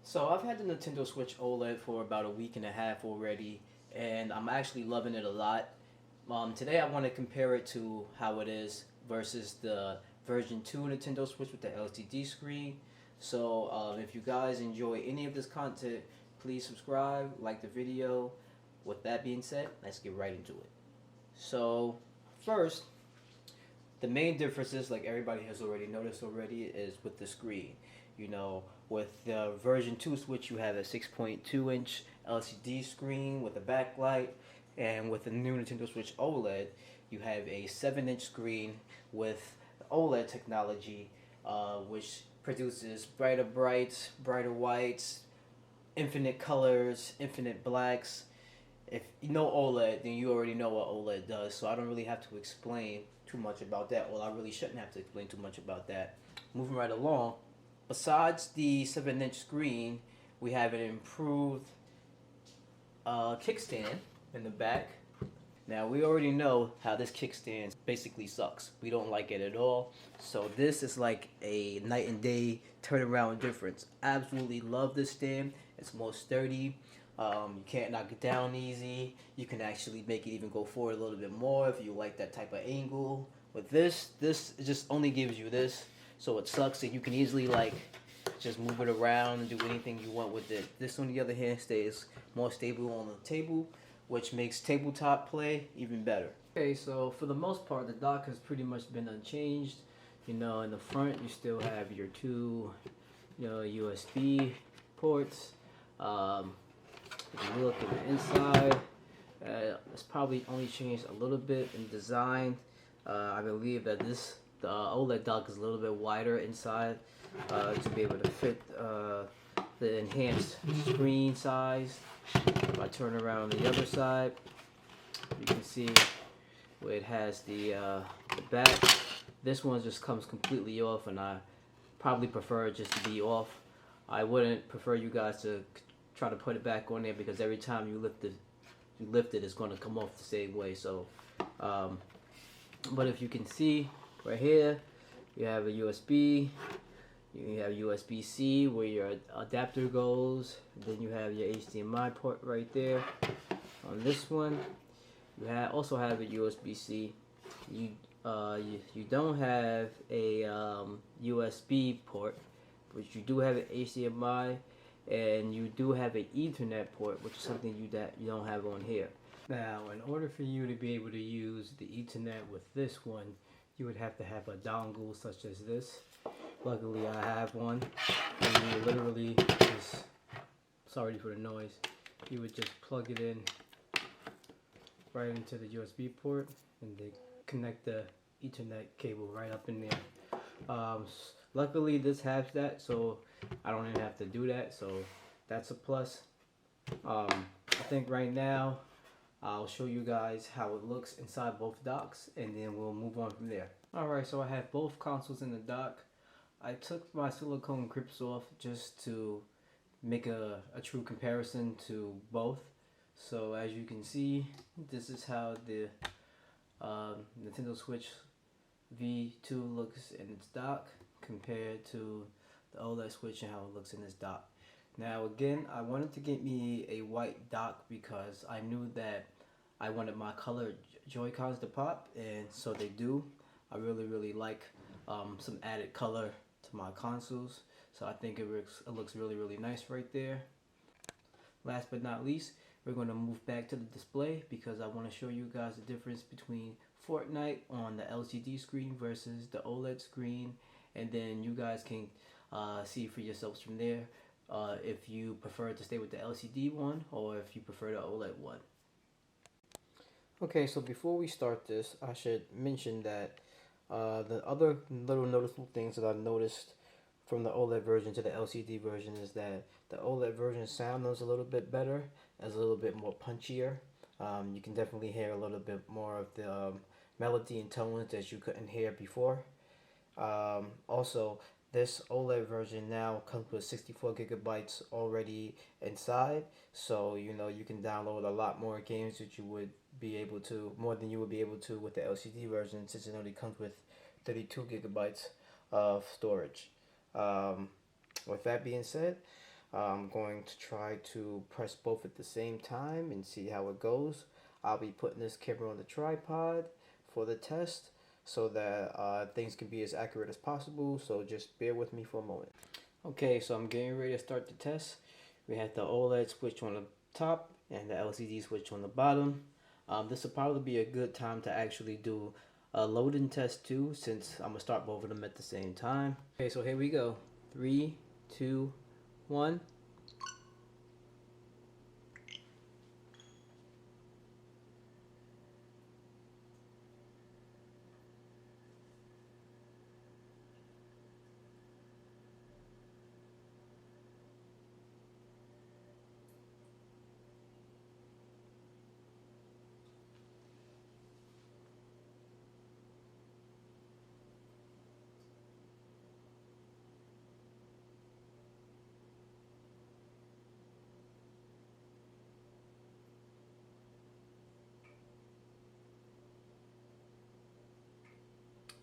So I've had the Nintendo Switch OLED for about a week and a half already, and I'm actually loving it a lot. Today I want to compare it to how it is versus the version 2 Nintendo Switch with the LCD screen. So if you guys enjoy any of this content, please subscribe, like the video. With that being said, let's get right into it. So first, the main differences, like everybody has already noticed already, is with the screen. You know, with the version 2 Switch, you have a 6.2-inch LCD screen with a backlight, and with the new Nintendo Switch OLED, you have a 7-inch screen with OLED technology, which produces brighter brights, brighter whites, infinite colors, infinite blacks. If you know OLED, then you already know what OLED does, so I don't really have to explain too much about that. Well, I really shouldn't have to explain too much about that. Moving right along, besides the 7-inch screen, we have an improved kickstand in the back. Now, we already know how this kickstand basically sucks. We don't like it at all. So this is like a night and day turnaround difference. Absolutely love this stand. It's more sturdy. You can't knock it down easy. You can actually make it even go forward a little bit more if you like that type of angle. With this just only gives you this. So it sucks that you can easily like just move it around and do anything you want with it. This, on the other hand, stays more stable on the table, which makes tabletop play even better. Okay, so for the most part, the dock has pretty much been unchanged. You know, in the front, you still have your two, USB ports. If you look at the inside, it's probably only changed a little bit in design. I believe that the OLED dock is a little bit wider inside to be able to fit the enhanced screen size. If I turn around the other side, you can see where it has the back. This one just comes completely off, and I probably prefer it just to be off. I wouldn't prefer you guys to try to put it back on there, because every time you lift it, it's going to come off the same way. So, but if you can see right here, you have a USB. You have USB-C where your adapter goes. Then you have your HDMI port right there. On this one, you also have a USB-C. You don't have a USB port, but you do have an HDMI, and you do have an Ethernet port, which is something you don't have on here. Now, in order for you to be able to use the Ethernet with this one, you would have to have a dongle such as this. Luckily, I have one, and you literally just, sorry for the noise, you would just plug it in right into the USB port, and they connect the Ethernet cable right up in there. Luckily, this has that, so I don't even have to do that, so that's a plus. I think right now, I'll show you guys how it looks inside both docks, and then we'll move on from there. Alright, so I have both consoles in the dock. I took my silicone grips off just to make a true comparison to both. So as you can see, this is how the Nintendo Switch V2 looks in its dock compared to the OLED Switch and how it looks in this dock. Now again, I wanted to get me a white dock because I knew that I wanted my colored Joy-Cons to pop, and so they do. I really like some added color to my consoles, so I think it looks really nice right there. Last but not least, we're going to move back to the display because I want to show you guys the difference between Fortnite on the LCD screen versus the OLED screen, and then you guys can see for yourselves from there if you prefer to stay with the LCD one or if you prefer the OLED one. Okay, so before we start this, I should mention that the other little noticeable things that I've noticed from the OLED version to the LCD version is that the OLED version sounds a little bit better, is a little bit more punchier. You can definitely hear a little bit more of the melody and tones that you couldn't hear before. Also, this OLED version now comes with 64 gigabytes already inside, so you can download a lot more games that you would be able to, more than you would be able to with the LCD version, since it only comes with 32 gigabytes of storage. With that being said, I'm going to try to press both at the same time and see how it goes. I'll be putting this camera on the tripod for the test so that things can be as accurate as possible, so just bear with me for a moment. Okay, so I'm getting ready to start the test. We have the OLED switch on the top and the LCD switch on the bottom. This will probably be a good time to actually do a loading test too, since I'm gonna start both of them at the same time. Okay, so here we go. 3, 2, 1.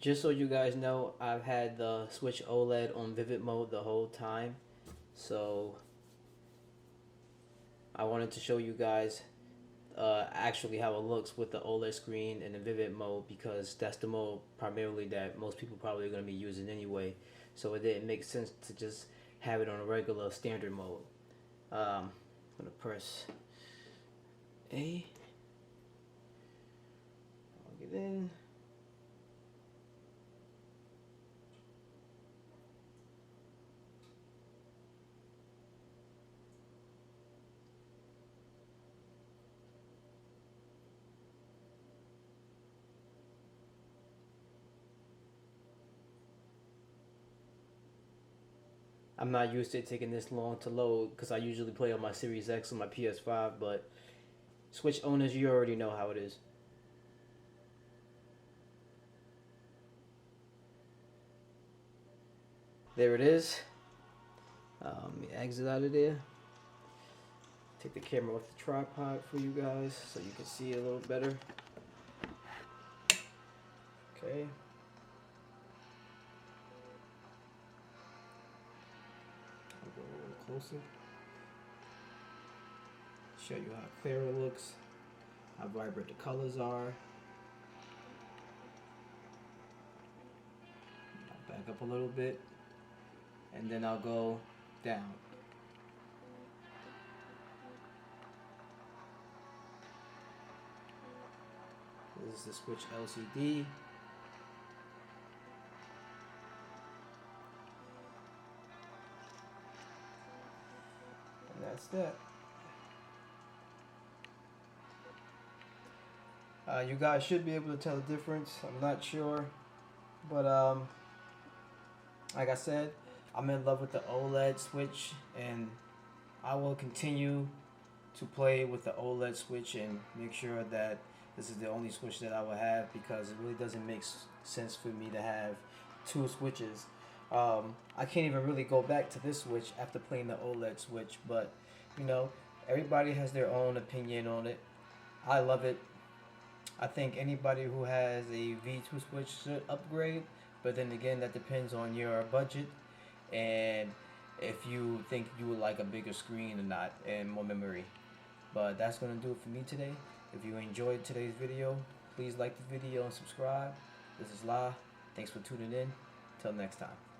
Just so you guys know, I've had the Switch OLED on vivid mode the whole time. So I wanted to show you guys actually how it looks with the OLED screen in the vivid mode, because that's the mode primarily that most people probably are going to be using anyway. So it didn't make sense to just have it on a regular standard mode. I'm going to press A. I'll get in. I'm not used to it taking this long to load because I usually play on my Series X on my PS5, but Switch owners, you already know how it is. There it is. Let me exit out of there. Take the camera off the tripod for you guys so you can see it a little better. Okay. I'll go a little closer. Show you how clear it looks, how vibrant the colors are. I'll back up a little bit, and then I'll go down. This is the Switch LCD. And that's that. You guys should be able to tell the difference. I'm not sure, but like I said, I'm in love with the OLED Switch, and I will continue to play with the OLED Switch and make sure that this is the only Switch that I will have, because it really doesn't make sense for me to have two Switches. I can't even really go back to this Switch after playing the OLED Switch, but you know, everybody has their own opinion on it. I love it. I think anybody who has a V2 Switch should upgrade, but then again, that depends on your budget and if you think you would like a bigger screen or not and more memory. But that's going to do it for me today. If you enjoyed today's video, please like the video and subscribe. This is La. Thanks for tuning in. Till next time.